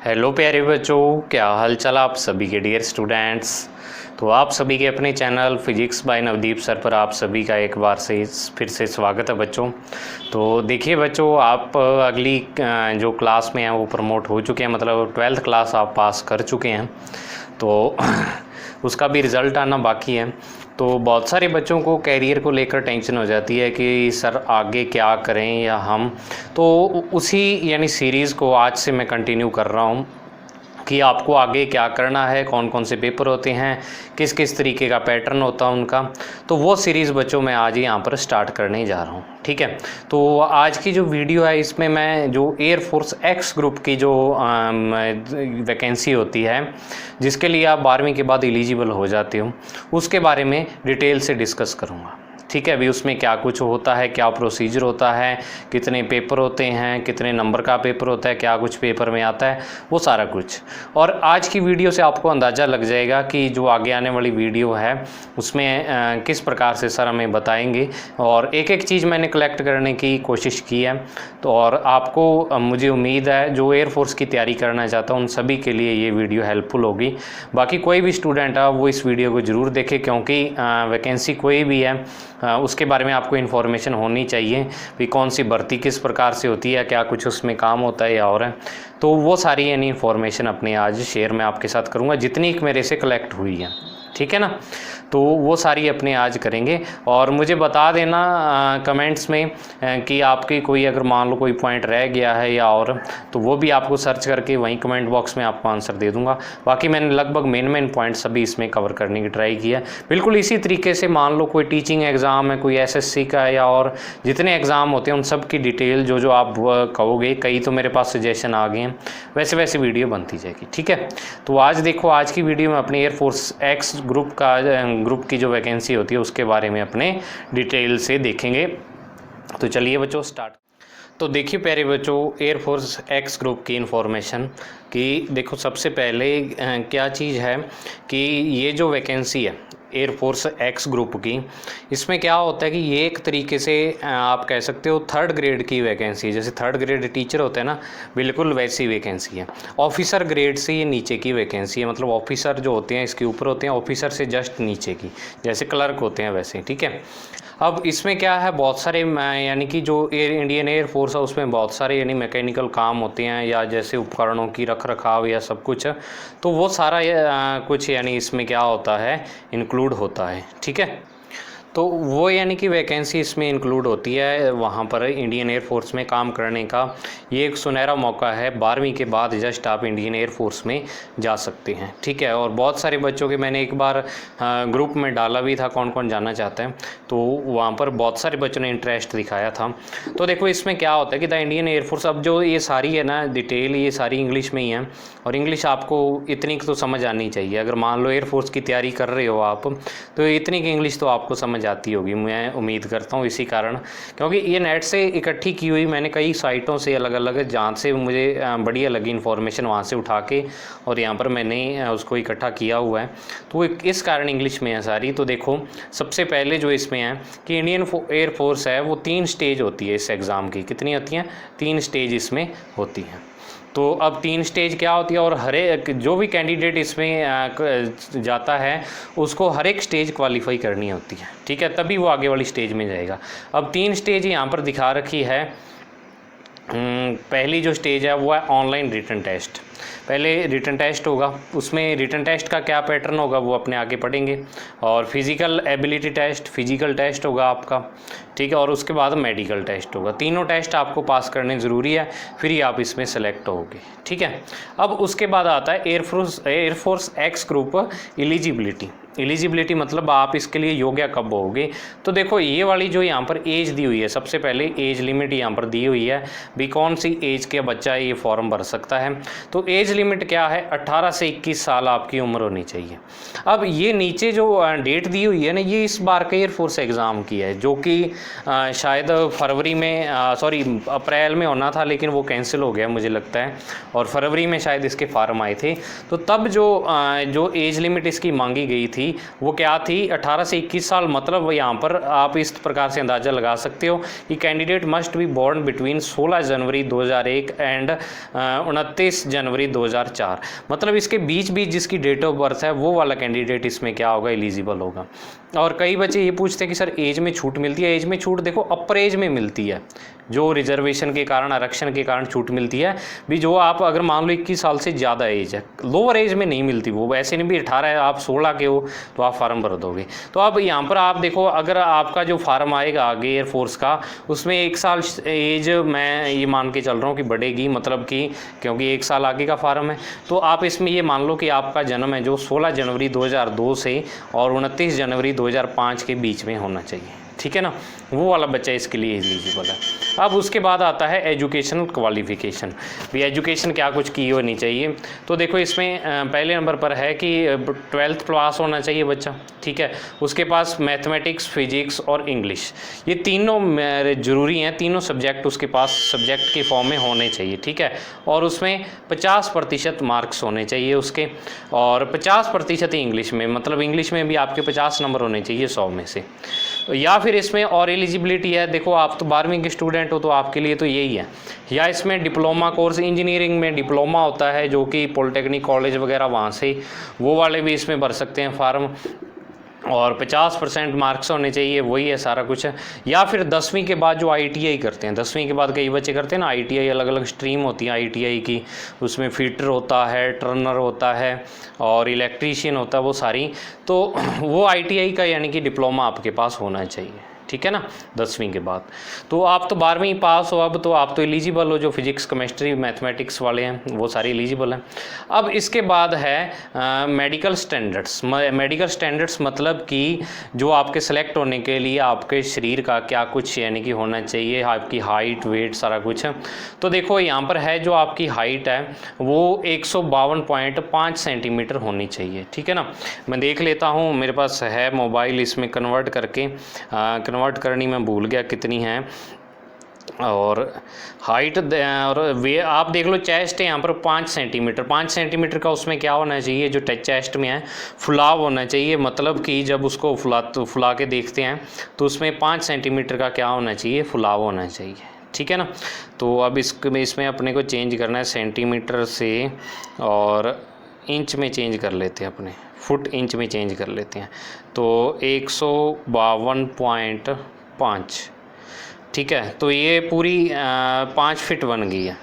Hello प्यारे बच्चों, क्या हाल चाल आप सभी के डियर स्टूडेंट्स। तो आप सभी के अपने channel physics bye Navdeep sir पर आप सभी का एक बार से फिर से स्वागत है बच्चों। तो देखिए बच्चों, आप अगली जो क्लास में हैं वो प्रमोट हो चुके हैं, मतलब 12th क्लास आप पास कर चुके हैं। तो उसका भी रिज़ल्ट आना बाकी है। तो बहुत सारे बच्चों को कैरियर को लेकर टेंशन हो जाती है कि सर आगे क्या करें या हम, तो उसी यानी सीरीज़ को आज से मैं कंटिन्यू कर रहा हूँ कि आपको आगे क्या करना है, कौन कौन से पेपर होते हैं, किस किस तरीके का पैटर्न होता है उनका। तो वो सीरीज़ बच्चों मैं आज यहाँ पर स्टार्ट करने जा रहा हूँ, ठीक है। तो आज की जो वीडियो है इसमें मैं जो एयरफोर्स एक्स ग्रुप की जो वैकेंसी होती है जिसके लिए आप 12वीं के बाद एलिजिबल हो जाते हो, उसके बारे में डिटेल से डिस्कस करूँगा, ठीक है। अभी उसमें क्या कुछ होता है, क्या प्रोसीजर होता है, कितने पेपर होते हैं, कितने नंबर का पेपर होता है, क्या कुछ पेपर में आता है, वो सारा कुछ। और आज की वीडियो से आपको अंदाज़ा लग जाएगा कि जो आगे आने वाली वीडियो है उसमें किस प्रकार से सर हमें बताएंगे, और एक एक चीज़ मैंने कलेक्ट करने की कोशिश की है। तो और आपको मुझे उम्मीद है जो एयरफोर्स की तैयारी करना चाहता हूँ उन सभी के लिए ये वीडियो हेल्पफुल होगी। बाकी कोई भी स्टूडेंट है वो इस वीडियो को ज़रूर देखे, क्योंकि वैकेंसी कोई भी है उसके बारे में आपको इन्फॉर्मेशन होनी चाहिए भी कौन सी भर्ती किस प्रकार से होती है, क्या कुछ उसमें काम होता है या और है। तो वो सारी यानी इन्फॉर्मेशन अपने आज शेयर मैं आपके साथ करूँगा जितनी मेरे से कलेक्ट हुई है, ठीक है ना। तो वो सारी अपने आज करेंगे। और मुझे बता देना कमेंट्स में कि आपकी कोई अगर मान लो कोई पॉइंट रह गया है या और, तो वो भी आपको सर्च करके वहीं कमेंट बॉक्स में आपको आंसर दे दूंगा। बाकी मैंने लगभग मेन पॉइंट सभी इसमें कवर करने की ट्राई किया है। बिल्कुल इसी तरीके से मान लो कोई टीचिंग एग्ज़ाम है, कोई एसएससी का या और जितने एग्ज़ाम होते हैं उन सब की डिटेल जो जो आप कहोगे, कई तो मेरे पास सजेशन आ गए हैं, वैसे वैसे वीडियो बनती जाएगी, ठीक है। तो आज देखो, आज की वीडियो में अपने एयरफोर्स एक्स ग्रुप की जो वैकेंसी होती है उसके बारे में अपने डिटेल से देखेंगे। तो चलिए बच्चों स्टार्ट। तो देखिए प्यारे बच्चों, एयरफोर्स एक्स ग्रुप की इन्फॉर्मेशन कि देखो सबसे पहले क्या चीज़ है कि ये जो वैकेंसी है एयरफोर्स एक्स ग्रुप की, इसमें क्या होता है कि ये एक तरीके से आप कह सकते हो 3rd ग्रेड की वैकेंसी है। जैसे 3rd ग्रेड टीचर होते हैं ना, बिल्कुल वैसी वैकेंसी है। ऑफिसर ग्रेड से ये नीचे की वैकेंसी है, मतलब ऑफिसर जो होते हैं इसके ऊपर होते हैं, ऑफिसर से जस्ट नीचे की, जैसे क्लर्क होते हैं वैसे, ठीक है। अब इसमें क्या है, बहुत सारे यानी कि जो इंडियन एयरफोर्स है उसमें बहुत सारे यानी मैकेनिकल काम होते हैं या जैसे उपकरणों की रख रखाव या सब कुछ, तो वो सारा कुछ यानी इसमें क्या होता है, इंक्लूड होता है, ठीक है। तो वो यानी कि वैकेंसी इसमें इंक्लूड होती है। वहाँ पर इंडियन एयरफोर्स में काम करने का ये एक सुनहरा मौका है। 12वीं के बाद जस्ट आप इंडियन एयरफोर्स में जा सकते हैं, ठीक है। और बहुत सारे बच्चों के मैंने एक बार ग्रुप में डाला भी था कौन कौन जाना चाहता है, तो वहाँ पर बहुत सारे बच्चों ने इंटरेस्ट दिखाया था। तो देखो इसमें क्या होता है कि द इंडियन एयरफोर्स, अब जो ये सारी है ना डिटेल, ये सारी इंग्लिश में ही है, और इंग्लिश आपको इतनी तो समझ आनी चाहिए। अगर मान लो एयरफोर्स की तैयारी कर रहे हो आप, तो इतनी की इंग्लिश तो आपको समझ आती होगी, मैं उम्मीद करता हूँ। इसी कारण, क्योंकि ये नेट से इकट्ठी की हुई मैंने कई साइटों से अलग अलग, जहाँ से मुझे बढ़िया लगी इन्फॉर्मेशन वहाँ से उठा के और यहाँ पर मैंने उसको इकट्ठा किया हुआ है, तो इस कारण इंग्लिश में है सारी। तो देखो सबसे पहले जो इसमें है कि इंडियन एयरफोर्स है वो 3 स्टेज होती है इस एग्ज़ाम की। कितनी होती हैं? 3 स्टेज इसमें होती हैं। तो अब 3 स्टेज क्या होती है, और हर एक जो भी कैंडिडेट इसमें जाता है उसको हर एक स्टेज क्वालिफाई करनी होती है, ठीक है, तभी वो आगे वाली स्टेज में जाएगा। अब 3 स्टेज यहाँ पर दिखा रखी है। पहली जो स्टेज है वो है ऑनलाइन रिटन टेस्ट। पहले रिटन टेस्ट होगा, उसमें रिटन टेस्ट का क्या पैटर्न होगा वो अपने आगे पढ़ेंगे। और physical ability test, physical test होगा आपका, ठीक है। और उसके बाद मेडिकल टेस्ट होगा। तीनों टेस्ट आपको पास करने ज़रूरी है, फिर ही आप इसमें सेलेक्ट होगे, ठीक है। अब उसके बाद आता है एयरफोर्स एक्स ग्रुप एलिजिबिलिटी, मतलब आप इसके लिए योग्य कब होगे। तो देखो ये वाली जो यहाँ पर एज दी हुई है, सबसे पहले एज लिमिट यहाँ पर दी हुई है भी कौन सी एज के बच्चा ये फॉर्म भर सकता है। तो एज लिमिट क्या है, 18 से 21 साल आपकी उम्र होनी चाहिए। अब ये नीचे जो डेट दी हुई है ना, ये इस बार का एयरफोर्स एग्ज़ाम की है, जो कि शायद फरवरी में अप्रैल में होना था, लेकिन वो कैंसिल हो गया मुझे लगता है, और फरवरी में शायद इसके फार्म आए थे। तो तब जो एज लिमिट इसकी मांगी गई थी थी वो क्या थी, 18 से 21 साल। मतलब यहाँ पर आप इस प्रकार से अंदाज़ा लगा सकते हो कि candidate must be born between 16 January 2001 and 29 जनवरी 2004। मतलब इसके बीच जिसकी डेट ऑफ बर्थ है वो वाला कैंडिडेट इसमें क्या होगा, एलिजिबल होगा। और कई बच्चे ये पूछते हैं कि सर एज में छूट मिलती है। एज में छूट देखो अपर एज में मिलती है, जो रिजर्वेशन के कारण, आरक्षण के कारण छूट मिलती है भी। जो आप अगर मान लो 21 साल से ज़्यादा एज है, लोअर एज में नहीं मिलती। वो वैसे नहीं भी 18 है, आप 16 के हो तो आप फार्म भर दोगे। तो अब यहाँ पर आप देखो, अगर आपका जो फार्म आएगा आगे एयरफोर्स का, उसमें 1 साल एज मैं ये मान के चल रहा हूँ कि बढ़ेगी, मतलब कि क्योंकि 1 साल आगे का फार्म है। तो आप इसमें ये मान लो कि आपका जन्म है जो 16 जनवरी 2002 से और 29 जनवरी 2005 के बीच में होना चाहिए, ठीक है ना। वो वाला बच्चा इसके लिए एलिजिबल है। अब उसके बाद आता है एजुकेशनल क्वालिफिकेशन, भी एजुकेशन क्या कुछ की होनी चाहिए। तो देखो इसमें पहले नंबर पर है कि 12th पास होना चाहिए बच्चा, ठीक है। उसके पास मैथमेटिक्स, फिजिक्स और इंग्लिश, ये तीनों ज़रूरी हैं। तीनों सब्जेक्ट उसके पास सब्जेक्ट के फॉर्म में होने चाहिए, ठीक है। और उसमें 50% मार्क्स होने चाहिए उसके, और 50% ही इंग्लिश में, मतलब इंग्लिश में भी आपके 50 नंबर होने चाहिए 100 में से। या फिर इसमें और एलिजिबिलिटी है, देखो आप तो 12वीं के स्टूडेंट हो तो आपके लिए तो यही है। या इसमें डिप्लोमा कोर्स, इंजीनियरिंग में डिप्लोमा होता है जो कि पॉलिटेक्निक कॉलेज वगैरह वहाँ से, वो वाले भी इसमें भर सकते हैं फार्म, और 50% मार्क्स होने चाहिए, वही है सारा कुछ। या फिर 10वीं के बाद जो ITI करते हैं, 10वीं के बाद कई बच्चे करते हैं ना ITI, अलग अलग स्ट्रीम होती है ITI की, उसमें फिटर होता है, टर्नर होता है और इलेक्ट्रीशियन होता है, वो सारी। तो वो ITI का यानी कि डिप्लोमा आपके पास होना चाहिए, ठीक है ना, 10वीं के बाद। तो आप तो 12वीं पास हो, अब तो आप तो एलिजिबल हो, जो फिजिक्स, केमिस्ट्री, मैथमेटिक्स वाले हैं वो सारे एलिजिबल हैं। अब इसके बाद है मेडिकल स्टैंडर्ड्स। मेडिकल स्टैंडर्ड्स मतलब कि जो आपके सेलेक्ट होने के लिए आपके शरीर का क्या कुछ यानी कि होना चाहिए, आपकी हाइट, वेट, सारा कुछ। तो देखो यहाँ पर है जो आपकी हाइट है वो 152.5 सेंटीमीटर होनी चाहिए, ठीक है ना। मैं देख लेता हूँ, मेरे पास है मोबाइल, इसमें कन्वर्ट करके कन्वर्ट करनी मैं भूल गया कितनी है। और हाइट और वे आप देख लो, चेस्ट है यहाँ पर 5 सेंटीमीटर। 5 सेंटीमीटर का उसमें क्या होना चाहिए, जो चेस्ट में है फुलाव होना चाहिए। मतलब कि जब उसको फुला के देखते हैं तो उसमें 5 सेंटीमीटर का क्या होना चाहिए, फुलाव होना चाहिए, ठीक है ना। तो अब इसमें अपने को चेंज करना है सेंटीमीटर से, और इंच में चेंज कर लेते हैं, अपने फुट इंच में चेंज कर लेते हैं। तो 152.5, ठीक है। तो ये पूरी 5 फीट बन गई है,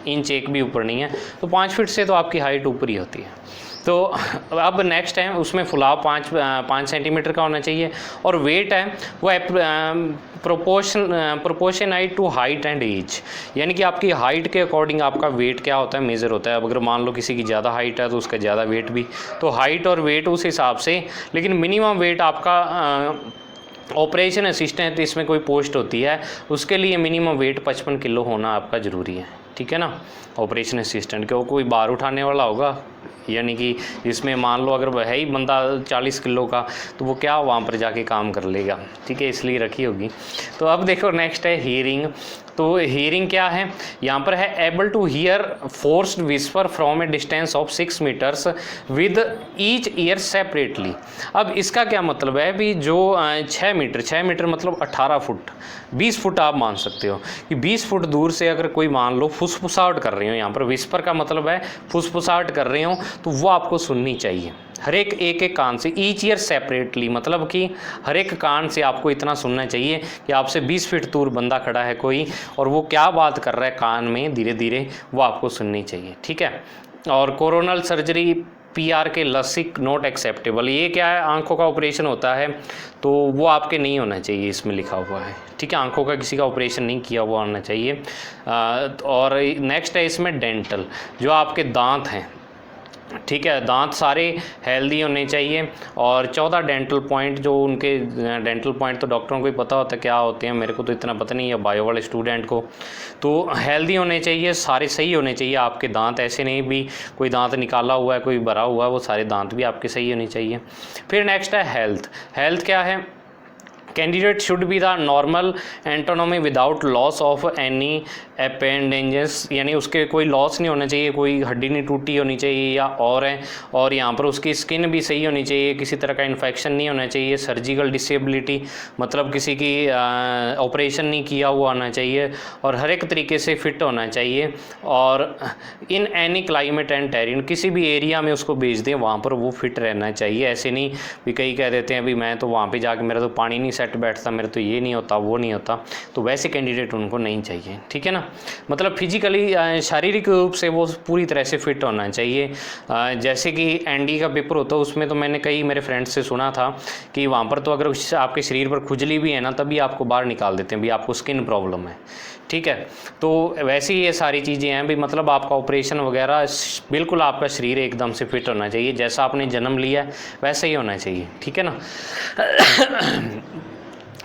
इंच एक भी ऊपर नहीं है। तो 5 फीट से तो आपकी हाइट ऊपर ही होती है। तो अब नेक्स्ट है, उसमें फुलाव 5 सेंटीमीटर का होना चाहिए। और वेट है वो प्रोपोर्शनाइट टू हाइट एंड एज, यानी कि आपकी हाइट के अकॉर्डिंग आपका वेट क्या होता है, मेज़र होता है। अब अगर मान लो किसी की ज़्यादा हाइट है तो उसका ज़्यादा वेट भी, तो हाइट और वेट उस हिसाब से। लेकिन मिनिमम वेट आपका ऑपरेशन असिस्टेंट, इसमें कोई पोस्ट होती है, उसके लिए मिनिमम वेट 55 किलो होना आपका ज़रूरी है, ठीक है ना। ऑपरेशन असिस्टेंट क्यों, कोई बार उठाने वाला होगा, यानी कि इसमें मान लो अगर है ही बंदा 40 किलो का, तो वो क्या वहाँ पर जाके काम कर लेगा, ठीक है, इसलिए रखी होगी। तो अब देखो नेक्स्ट है हियरिंग। तो हियरिंग क्या है, यहाँ पर है able to hear forced whisper from a distance of 6 metres with each ear separately. अब इसका क्या मतलब है भी, जो 6 मीटर मतलब 18 फुट, 20 फुट आप मान सकते हो कि 20 फुट दूर से अगर कोई मान लो फुसफुसाहट कर रही हो, यहाँ पर विस्पर का मतलब है फुसफुसाहट कर रही हो, तो वो आपको सुननी चाहिए हर एक कान से, ईच ईयर सेपरेटली, मतलब कि हर एक कान से आपको इतना सुनना चाहिए कि आपसे 20 फीट दूर बंदा खड़ा है कोई, और वो क्या बात कर रहा है कान में धीरे धीरे, वो आपको सुननी चाहिए, ठीक है। और कोरोनल सर्जरी PR के लसिक नॉट एक्सेप्टेबल, ये क्या है, आंखों का ऑपरेशन होता है, तो वो आपके नहीं होना चाहिए, इसमें लिखा हुआ है, ठीक है। आंखों का किसी का ऑपरेशन नहीं किया हुआ होना चाहिए। और नेक्स्ट है इसमें डेंटल, जो आपके दांत हैं, ठीक है, दांत सारे हेल्दी होने चाहिए। और 14 डेंटल पॉइंट, जो उनके डेंटल पॉइंट तो डॉक्टरों को ही पता होता है क्या होते हैं, मेरे को तो इतना पता नहीं है, बायो वाले स्टूडेंट को। तो हेल्दी होने चाहिए, सारे सही होने चाहिए आपके दांत, ऐसे नहीं भी कोई दांत निकाला हुआ है, कोई भरा हुआ है, वो सारे दांत भी आपके सही होने चाहिए। फिर नेक्स्ट है हेल्थ। हेल्थ क्या है, candidate should be the normal anatomy without loss of any appendages, यानी उसके कोई लॉस नहीं होना चाहिए, कोई हड्डी नहीं टूटी होनी चाहिए या और है, और यहाँ पर उसकी स्किन भी सही होनी चाहिए, किसी तरह का इन्फेक्शन नहीं होना चाहिए, सर्जिकल डिसेबिलिटी मतलब किसी की ऑपरेशन नहीं किया हुआ होना चाहिए, और हर एक तरीके से फिट होना चाहिए, और इन एनी क्लाइमेट एंड टेरिन किसी भी एरिया में उसको भेज दें वहाँ पर वो फिट रहना चाहिए। ऐसे नहीं भी कई कह देते हैं भी मैं तो वहाँ पे जाके मेरा तो पानी नहीं सेट बैठता, मेरा तो ये नहीं होता वो नहीं होता, तो वैसे कैंडिडेट उनको नहीं चाहिए, ठीक है ना। मतलब फिजिकली शारीरिक रूप से वो पूरी तरह से फिट होना चाहिए। जैसे कि एनडी का पेपर होता है उसमें तो मैंने कई मेरे फ्रेंड्स से सुना था कि वहाँ पर तो अगर आपके शरीर पर खुजली भी है ना तभी आपको बाहर निकाल देते हैं भी आपको स्किन प्रॉब्लम है, ठीक है। तो वैसे ही ये सारी चीज़ें हैं भी मतलब आपका ऑपरेशन वगैरह बिल्कुल आपका शरीर एकदम से फिट होना चाहिए, जैसा आपने जन्म लिया है वैसे ही होना चाहिए, ठीक है ना।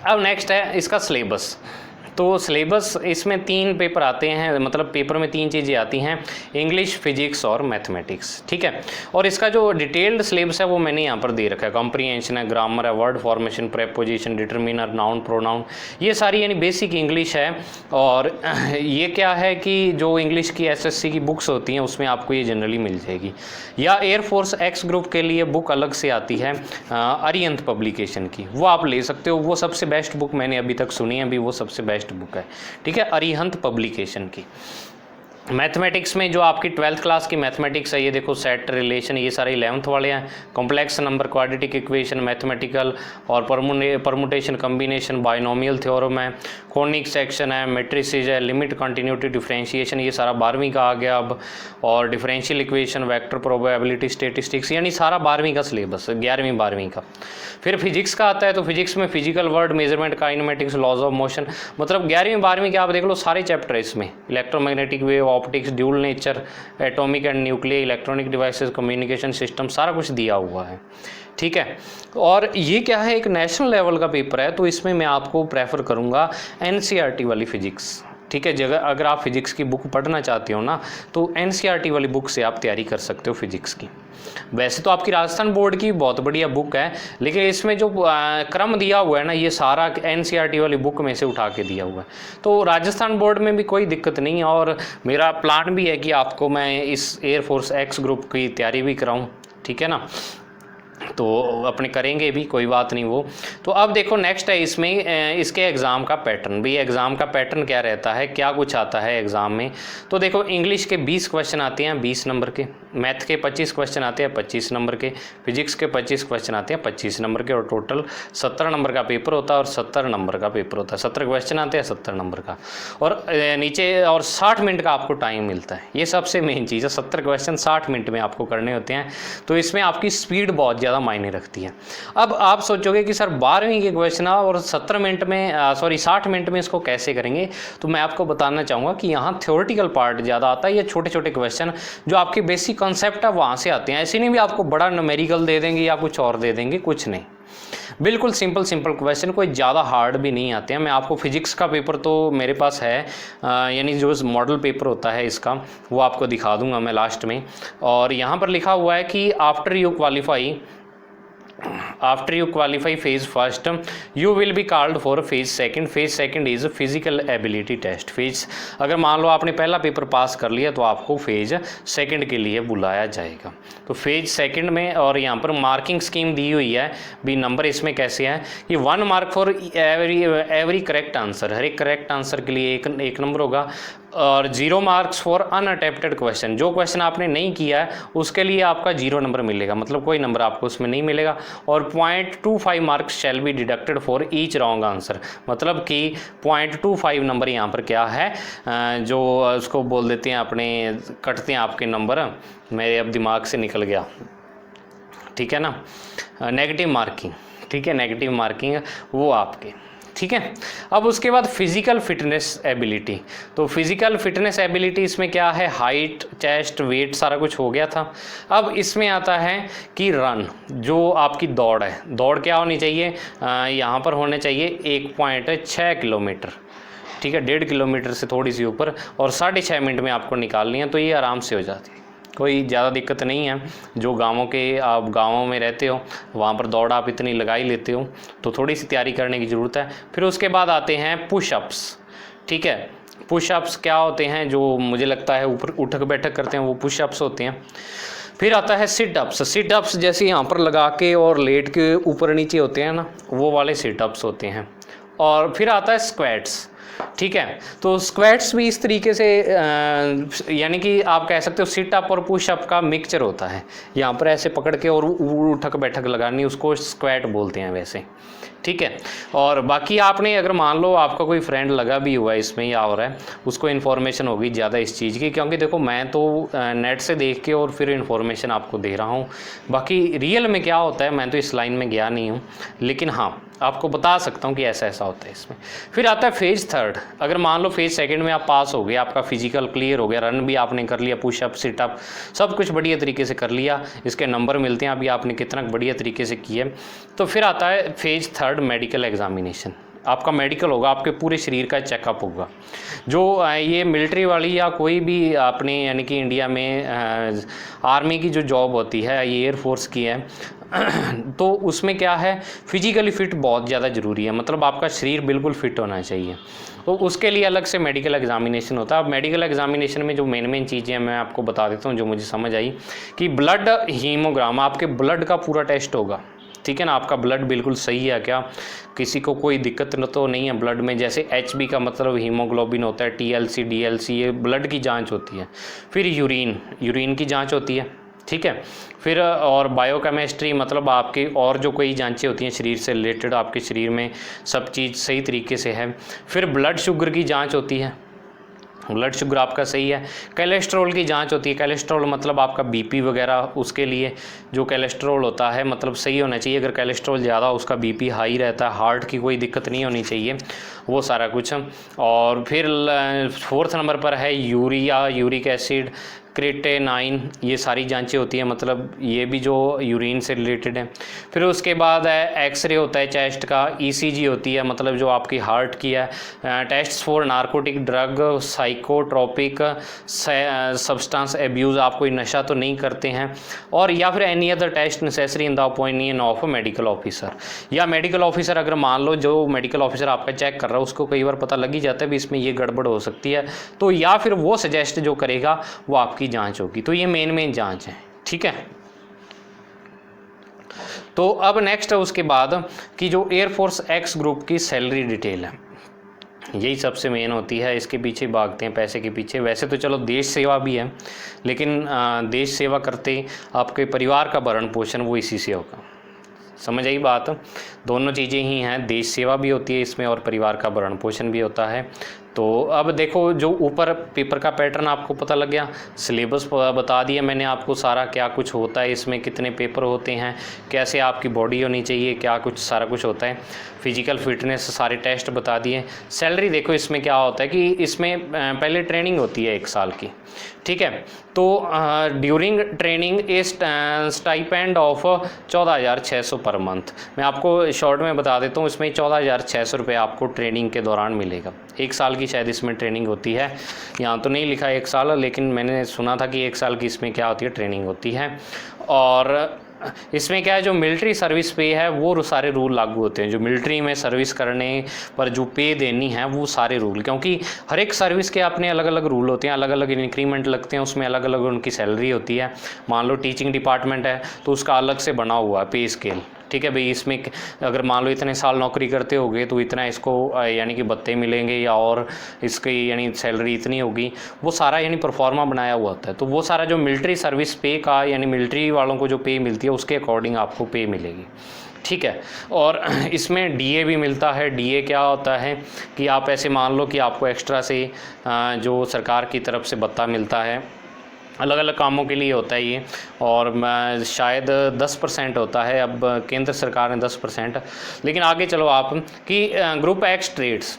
अब नेक्स्ट है इसका सिलेबस। तो सिलेबस इसमें 3 पेपर आते हैं, मतलब पेपर में 3 चीज़ें आती हैं, इंग्लिश, फिजिक्स और मैथमेटिक्स, ठीक है। और इसका जो डिटेल्ड सिलेबस है वो मैंने यहाँ पर दे रखा है, कॉम्प्रीहेंशन है, ग्रामर है, word formation, preposition, determiner, noun, pronoun, ये सारी यानी बेसिक इंग्लिश है। और ये क्या है कि जो इंग्लिश की एसएससी की बुक्स होती हैं उसमें आपको ये जनरली मिल जाएगी, या एयरफोर्स एक्स ग्रुप के लिए बुक अलग से आती है अरिहंत पब्लिकेशन की, वो आप ले सकते हो, वो सबसे बेस्ट बुक मैंने अभी तक सुनी है, अभी वो सबसे बेस्ट बुक है, ठीक है, अरिहंत पब्लिकेशन की। मैथमेटिक्स में जो आपकी 12th क्लास की मैथमेटिक्स है, ये देखो सेट, रिलेशन, ये सारे 11th वाले हैं, complex number, quadratic equation, mathematical और परमुटेशन, कम्बिनेशन, बाइनोमियल थ्योरम है, कोनिक सेक्शन है, मैट्रिसेस है, लिमिट, कंटिन्यूटी, डिफरेंशिएशन, ये सारा 12वीं का आ गया अब, और differential equation, vector, probability, statistics, यानी सारा 12वीं का सिलेबस, 11वीं 12वीं का। फिर फिजिक्स का आता है, तो फिजिक्स में physical word, measurement, kinematics, laws of motion, मतलब 11वीं 12वीं के आप देख लो सारे चैप्टर है इसमें, electromagnetic wave, optics, dual nature, atomic and nuclear, electronic devices, communication system, सारा कुछ दिया हुआ है, ठीक है। और ये क्या है, एक नेशनल लेवल का पेपर है, तो इसमें मैं आपको प्रेफर करूँगा एनसीईआरटी वाली फिजिक्स, ठीक है। जगह अगर आप फिजिक्स की बुक पढ़ना चाहते हो ना तो एनसीईआरटी वाली बुक से आप तैयारी कर सकते हो फिजिक्स की। वैसे तो आपकी राजस्थान बोर्ड की बहुत बढ़िया बुक है, लेकिन इसमें जो क्रम दिया हुआ है ना ये सारा एनसीईआरटी वाली बुक में से उठा के दिया हुआ है, तो राजस्थान बोर्ड में भी कोई दिक्कत नहीं है। और मेरा प्लान भी है कि आपको मैं इस एयरफोर्स एक्स ग्रुप की तैयारी भी कराऊँ, ठीक है ना, तो अपने करेंगे भी, कोई बात नहीं वो। तो अब देखो नेक्स्ट है इसमें इसके एग्ज़ाम का पैटर्न भी, एग्ज़ाम का पैटर्न क्या रहता है, क्या कुछ आता है एग्ज़ाम में। तो देखो इंग्लिश के 20 क्वेश्चन आते हैं 20 नंबर के, मैथ के 25 क्वेश्चन आते हैं 25 नंबर के, फिजिक्स के 25 क्वेश्चन आते हैं 25 नंबर के, और टोटल 17 नंबर का पेपर होता है, और 70 नंबर का पेपर होता है, 17 क्वेश्चन आते हैं 70 नंबर का, और नीचे और 60 मिनट का आपको टाइम मिलता है। ये सबसे मेन चीज़ है, 70 क्वेश्चन 60 मिनट में आपको करने होते हैं, तो इसमें आपकी स्पीड बहुत ज़्यादा मायने रखती है। अब आप सोचोगे कि सर 12वीं के क्वेश्चन और 70 मिनट में 60 मिनट में इसको कैसे करेंगे, तो मैं आपको बताना चाहूँगा कि यहाँ थ्योरेटिकल पार्ट ज़्यादा आता है, ये छोटे छोटे क्वेश्चन जो आपके बेसिक कॉन्सेप्ट है वहाँ से आते हैं, ऐसे नहीं भी आपको बड़ा न्यूमेरिकल दे देंगे या कुछ और दे देंगे, कुछ नहीं, बिल्कुल सिंपल क्वेश्चन, कोई ज़्यादा हार्ड भी नहीं आते हैं। मैं आपको फिजिक्स का पेपर तो मेरे पास है, यानी जो मॉडल पेपर होता है इसका वो आपको दिखा दूंगा मैं लास्ट में। और यहाँ पर लिखा हुआ है कि after you qualify phase first you will be called for phase second is physical ability test. Phase अगर मान लो आपने पहला पेपर पास कर लिया तो आपको फेज सेकंड के लिए बुलाया जाएगा। तो फेज सेकंड में, और यहाँ पर मार्किंग स्कीम दी हुई है भी, नंबर इसमें कैसे है कि 1 mark for every correct answer, हर एक करेक्ट आंसर के लिए एक नंबर होगा, और 0 मार्क्स फॉर अनअटेम्प्टेड क्वेश्चन, जो क्वेश्चन आपने नहीं किया है उसके लिए आपका 0 नंबर मिलेगा, मतलब कोई नंबर आपको उसमें नहीं मिलेगा। और 0.25 marks shall be deducted for each wrong answer, मतलब कि 0.25 नंबर यहाँ पर क्या है, जो उसको बोल देते हैं अपने, कटते हैं आपके नंबर, मेरे अब दिमाग से निकल गया, ठीक है ना, नेगेटिव मार्किंग, ठीक है, नेगेटिव मार्किंग वो आपके, ठीक है। अब उसके बाद फिजिकल फिटनेस एबिलिटी, तो फिजिकल फिटनेस एबिलिटी इसमें क्या है, हाइट, चेस्ट, वेट सारा कुछ हो गया था। अब इसमें आता है कि रन, जो आपकी दौड़ है, दौड़ क्या होनी चाहिए, यहाँ पर होने चाहिए 1.6 किलोमीटर, ठीक है, 1.5 किलोमीटर से थोड़ी सी ऊपर, और 6.5 मिनट में आपको निकालनी है, तो ये आराम से हो जाती है। कोई ज़्यादा दिक्कत नहीं है। जो गाँवों के आप गाँवों में रहते हो वहाँ पर दौड़ आप इतनी लगा ही लेते हो, तो थोड़ी सी तैयारी करने की ज़रूरत है। फिर उसके बाद आते हैं पुशअप्स। ठीक है, पुशअप्स क्या होते हैं, जो मुझे लगता है ऊपर उठक बैठक करते हैं वो पुशअप्स होते हैं। फिर आता है सिटअप्स। सिटअप्स जैसे यहाँ पर लगा के और लेट के ऊपर नीचे होते हैं ना, वो वाले सिटअप्स होते हैं। और फिर आता है स्क्वैट्स। ठीक है, तो स्क्वैट्स भी इस तरीके से यानी कि आप कह सकते हो सिटअप और पुशअप का मिक्सचर होता है। यहाँ पर ऐसे पकड़ के और उठक बैठक लगानी, उसको स्क्वैट बोलते हैं वैसे। ठीक है, और बाकी आपने अगर मान लो आपका कोई फ्रेंड लगा भी हुआ है इसमें या हो रहा है, उसको इन्फॉर्मेशन होगी ज़्यादा इस चीज़ की, क्योंकि देखो मैं तो नेट से देख के और फिर इन्फॉर्मेशन आपको दे रहा हूँ। बाकी रियल में क्या होता है मैं तो इस लाइन में गया नहीं हूँ, लेकिन हाँ आपको बता सकता हूँ कि ऐसा ऐसा होता है इसमें। फिर आता है फेज थर्ड। अगर मान लो फेज सेकंड में आप पास हो गए, आपका फिजिकल क्लियर हो गया, रन भी आपने कर लिया, पुशअप सिटअप सब कुछ बढ़िया तरीके से कर लिया, इसके नंबर मिलते हैं अभी आपने कितना बढ़िया तरीके से किया। तो फिर आता है फेज थर्ड मेडिकल एग्जामिनेशन। आपका मेडिकल होगा, आपके पूरे शरीर का चेकअप होगा। जो ये मिलिट्री वाली या कोई भी आपने यानी कि इंडिया में आर्मी की जो जॉब होती है, ये एयरफोर्स की है, तो उसमें क्या है फिजिकली फ़िट बहुत ज़्यादा ज़रूरी है। मतलब आपका शरीर बिल्कुल फिट होना चाहिए, तो उसके लिए अलग से मेडिकल एग्जामिनेशन होता है। अब मेडिकल एग्जामिनेशन में जो मेन चीज़ें हैं मैं आपको बता देता हूँ जो मुझे समझ आई, कि ब्लड हीमोग्राम, आपके ब्लड का पूरा टेस्ट होगा। ठीक है ना, आपका ब्लड बिल्कुल सही है क्या, किसी को कोई दिक्कत तो नहीं है ब्लड में। जैसे HB का मतलब हीमोग्लोबिन होता है, TLC DLC ये ब्लड की जांच होती है। फिर यूरिन की जांच होती है। ठीक है, फिर और बायोकेमिस्ट्री मतलब आपके और जो कोई जांचें होती हैं शरीर से रिलेटेड, आपके शरीर में सब चीज़ सही तरीके से है। फिर ब्लड शुगर की जांच होती है, ब्लड शुगर आपका सही है। कोलेस्ट्रॉल की जांच होती है, कोलेस्ट्रॉल मतलब आपका BP वगैरह, उसके लिए जो कोलेस्ट्रॉल होता है मतलब सही होना चाहिए। अगर कोलेस्ट्रॉल ज़्यादा उसका BP हाई रहता है, हार्ट की कोई दिक्कत नहीं होनी चाहिए, वो सारा कुछ। और फिर 4th नंबर पर है यूरिक एसिड, क्रिएटिनिन, ये सारी जांचें होती हैं, मतलब ये भी जो यूरिन से रिलेटेड है। फिर उसके बाद है एक्सरे होता है चेस्ट का, ECG होती है मतलब जो आपकी हार्ट की है, test for narcotic drug, psychotropic substance abuse, आप कोई नशा तो नहीं करते हैं, और या फिर any other test necessary in the opinion of medical officer. या मेडिकल ऑफिसर अगर मान लो जो मेडिकल ऑफिसर आपका चेक कर रहा है उसको कई बार पता लग ही जाता है भी इसमें ये गड़बड़ हो सकती है, तो या फिर वो सजेस्ट जो करेगा वो आपकी जांच होगी। तो ये मेन जांच है। ठीक है, तो अब नेक्स्ट है उसके बाद कि जो एयरफोर्स X ग्रुप की सैलरी डिटेल है, यही सबसे मेन होती है। इसके पीछे भागते हैं पैसे के पीछे। वैसे तो चलो देश सेवा भी है, लेकिन देश सेवा करते आपके परिवार का भरण पोषण वो इसी से होगा। समझ आई बात, दोनों चीज़ें ही हैं, देश सेवा भी होती है इसमें और परिवार का भरण पोषण भी होता है। तो अब देखो जो ऊपर पेपर का पैटर्न आपको पता लग गया, सिलेबस बता दिया मैंने आपको सारा, क्या कुछ होता है इसमें, कितने पेपर होते हैं, कैसे आपकी बॉडी होनी चाहिए, क्या कुछ सारा कुछ होता है, फिजिकल फिटनेस सारे टेस्ट बता दिए। सैलरी देखो इसमें क्या होता है कि इसमें पहले ट्रेनिंग होती है 1 साल की। ठीक है, तो during training A stipend of 14,600 per month. मैं आपको शॉर्ट में बता देता हूँ, इसमें 14,600 रुपये आपको ट्रेनिंग के दौरान मिलेगा। 1 साल की शायद इसमें ट्रेनिंग होती है, यहाँ तो नहीं लिखा 1 साल, लेकिन मैंने सुना था कि 1 साल की इसमें क्या होती है, ट्रेनिंग होती है। और इसमें क्या है, जो मिलिट्री सर्विस पे है वो सारे रूल लागू होते हैं। जो मिलिट्री में सर्विस करने पर जो पे देनी है वो सारे रूल, क्योंकि हर एक सर्विस के अपने अलग अलग रूल होते हैं, अलग अलग इंक्रीमेंट लगते हैं, उसमें अलग अलग उनकी सैलरी होती है। मान लो टीचिंग डिपार्टमेंट है तो उसका अलग से बना हुआ है पे स्केल। ठीक है भाई, इसमें अगर मान लो इतने साल नौकरी करते होगे तो इतना इसको यानी कि भत्ते मिलेंगे, या और इसकी यानी सैलरी इतनी होगी, वो सारा यानी परफॉर्मा बनाया हुआ होता है। तो वो सारा जो मिलिट्री सर्विस पे का यानी मिलिट्री वालों को जो पे मिलती है उसके अकॉर्डिंग आपको पे मिलेगी। ठीक है, और इसमें DA भी मिलता है। DA क्या होता है कि आप ऐसे मान लो कि आपको एक्स्ट्रा से जो सरकार की तरफ से भत्ता मिलता है, अलग अलग कामों के लिए होता है ये, और शायद 10% होता है, अब केंद्र सरकार ने 10%। लेकिन आगे चलो आप कि group X trades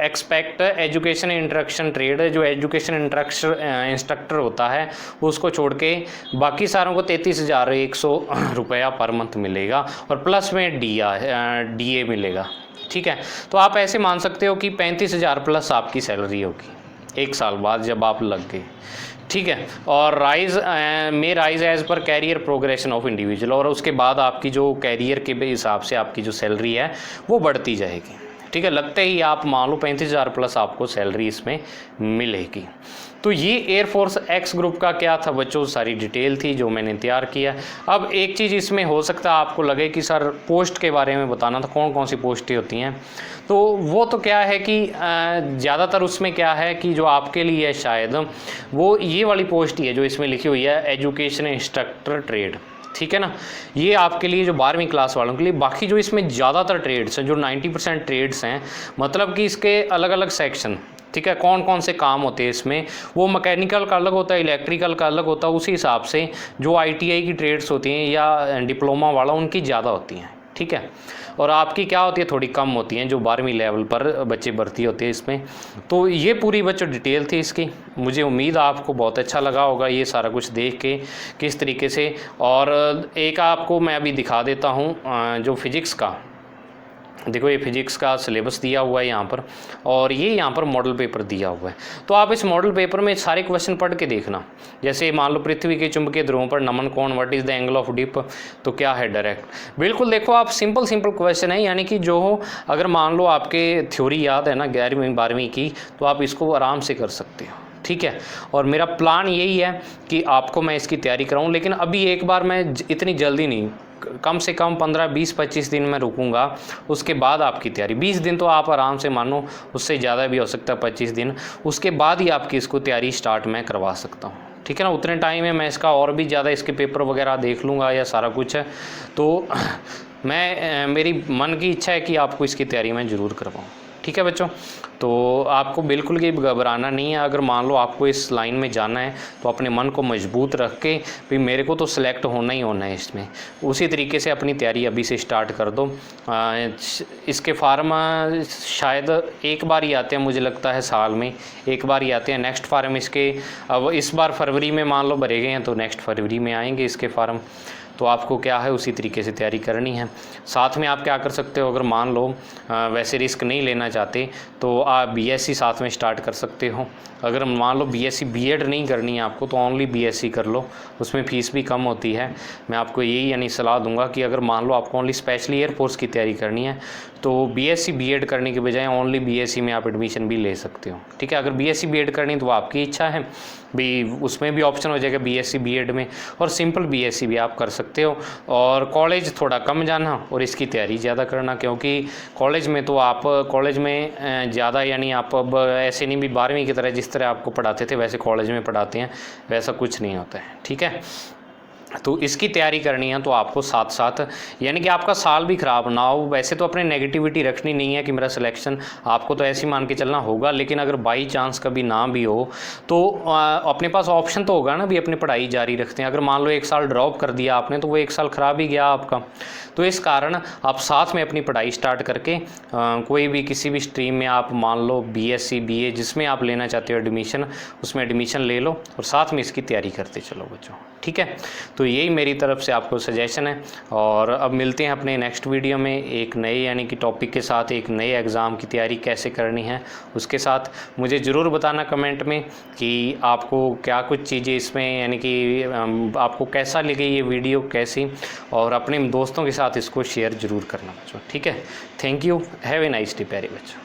expect education instruction trade, जो एजुकेशन इंस्ट्रक्टर होता है उसको छोड़ के बाकी सारों को 33,100 रुपया पर मंथ मिलेगा, और प्लस में DA मिलेगा। ठीक है, तो आप ऐसे मान सकते हो कि 35,000 प्लस आपकी सैलरी होगी। 1 साल बाद जब आप लग गए, ठीक है। और rise as per career progression of individual, और उसके बाद आपकी जो कैरियर के हिसाब से आपकी जो सैलरी है वो बढ़ती जाएगी, ठीक है। लगते ही आप मान लो 35,000 प्लस आपको सैलरी इसमें मिलेगी। तो ये एयरफोर्स एक्स ग्रुप का क्या था बच्चों, सारी डिटेल थी जो मैंने तैयार किया। अब एक चीज़ इसमें हो सकता है आपको लगे कि सर पोस्ट के बारे में बताना था, कौन कौन सी पोस्टें होती हैं, तो वो तो क्या है कि ज़्यादातर उसमें क्या है कि जो आपके लिए है शायद वो ये वाली पोस्ट ही है जो इसमें लिखी हुई है, एजुकेशन इंस्ट्रक्टर ट्रेड, ठीक है ना। ये आपके लिए जो 12वीं क्लास वालों के लिए। बाकी जो इसमें ज़्यादातर ट्रेड्स हैं, जो 90% ट्रेड्स हैं, मतलब कि इसके अलग अलग सेक्शन, ठीक है, कौन कौन से काम होते हैं इसमें, वो मैकेनिकल का अलग होता है, इलेक्ट्रिकल का अलग होता है। उसी हिसाब से जो ITI की ट्रेड्स होती हैं या डिप्लोमा वाला उनकी ज़्यादा होती हैं, ठीक है। और आपकी क्या होती है, थोड़ी कम होती हैं, जो 12वीं लेवल पर बच्चे भर्ती होते हैं इसमें। तो ये पूरी बच्चों डिटेल थी इसकी। मुझे उम्मीद आपको बहुत अच्छा लगा होगा ये सारा कुछ देख के किस तरीके से। और एक आपको मैं अभी दिखा देता हूँ जो फिज़िक्स का, देखो ये फिजिक्स का सिलेबस दिया हुआ है यहाँ पर, और ये यहाँ पर मॉडल पेपर दिया हुआ है। तो आप इस मॉडल पेपर में सारे क्वेश्चन पढ़ के देखना। जैसे मान लो पृथ्वी के चुंबकीय ध्रुवों पर नमन कोण, what is the angle of dip, तो क्या है डायरेक्ट, बिल्कुल देखो आप सिंपल क्वेश्चन है, यानी कि जो हो, अगर मान लो आपके थ्योरी याद है ना 11वीं 12वीं की, तो आप इसको आराम से कर सकते हो, ठीक है। और मेरा प्लान यही है कि आपको मैं इसकी तैयारी कराऊं, लेकिन अभी एक बार मैं इतनी जल्दी नहीं, कम से कम 15, 20, 25 दिन मैं रुकूंगा, उसके बाद आपकी तैयारी 20 दिन तो आप आराम से मानो, उससे ज़्यादा भी हो सकता है 25 दिन, उसके बाद ही आपकी इसको तैयारी स्टार्ट मैं करवा सकता हूँ, ठीक है ना। उतने टाइम में मैं इसका और भी ज़्यादा इसके पेपर वगैरह देख लूँगा या सारा कुछ है। तो मेरी मन की इच्छा है कि आपको इसकी तैयारी मैं ज़रूर करवाऊँ, ठीक है बच्चों। तो आपको बिल्कुल भी घबराना नहीं है। अगर मान लो आपको इस लाइन में जाना है तो अपने मन को मजबूत रख के भी मेरे को तो सिलेक्ट होना ही होना है इसमें, उसी तरीके से अपनी तैयारी अभी से स्टार्ट कर दो। इसके फार्म शायद एक बार ही आते हैं, मुझे लगता है साल में एक बार ही आते हैं। नेक्स्ट फार्म इसके अब इस बार फरवरी में मान लो भरे गए हैं, तो नेक्स्ट फरवरी में आएंगे इसके फार्म। तो आपको क्या है उसी तरीके से तैयारी करनी है। साथ में आप क्या कर सकते हो, अगर मान लो वैसे रिस्क नहीं लेना चाहते तो आप BSc साथ में स्टार्ट कर सकते हो। अगर मान लो BSc B.Ed नहीं करनी है आपको तो ओनली BSc कर लो, उसमें फ़ीस भी कम होती है। मैं आपको यही यानी सलाह दूंगा कि अगर मान लो आपको ओनली स्पेशली एयरफोर्स की तैयारी करनी है तो BSc B.Ed करने के बजाय ओनली BSc में आप एडमिशन भी ले सकते हो, ठीक है। अगर BSc B.Ed करनी तो आपकी इच्छा है भी, उसमें भी ऑप्शन हो जाएगा BSc B.Ed में, और सिंपल BSc भी आप कर सकते हो। और कॉलेज थोड़ा कम जाना और इसकी तैयारी ज़्यादा करना, क्योंकि कॉलेज में तो आप कॉलेज में ज़्यादा यानी आप अब ऐसे नहीं भी 12वीं की तरह जिस तरह आपको पढ़ाते थे वैसे कॉलेज में पढ़ाते हैं, वैसा कुछ नहीं होता है, ठीक है। तो इसकी तैयारी करनी है तो आपको साथ साथ यानी कि आपका साल भी ख़राब ना हो। वैसे तो अपने नेगेटिविटी रखनी नहीं है कि मेरा सिलेक्शन, आपको तो ऐसे ही मान के चलना होगा, लेकिन अगर बाई चांस कभी ना भी हो तो अपने पास ऑप्शन तो होगा ना भी अपनी पढ़ाई जारी रखते हैं। अगर मान लो 1 साल ड्रॉप कर दिया आपने तो वो 1 साल ख़राब ही गया आपका। तो इस कारण आप साथ में अपनी पढ़ाई स्टार्ट करके कोई भी किसी भी स्ट्रीम में आप मान लो BSc BA जिसमें आप लेना चाहते हो एडमिशन, उसमें एडमिशन ले लो और साथ में इसकी तैयारी करते चलो बच्चों, ठीक है। तो यही मेरी तरफ से आपको सजेशन है। और अब मिलते हैं अपने नेक्स्ट वीडियो में एक नए यानी कि टॉपिक के साथ, एक नए एग्ज़ाम की तैयारी कैसे करनी है उसके साथ। मुझे ज़रूर बताना कमेंट में कि आपको क्या कुछ चीज़ें इसमें यानी कि आपको कैसा लगे ये वीडियो कैसी, और अपने दोस्तों के साथ इसको शेयर ज़रूर करना बच्चों, ठीक है। Thank you, have a nice day प्यारे बच्चों।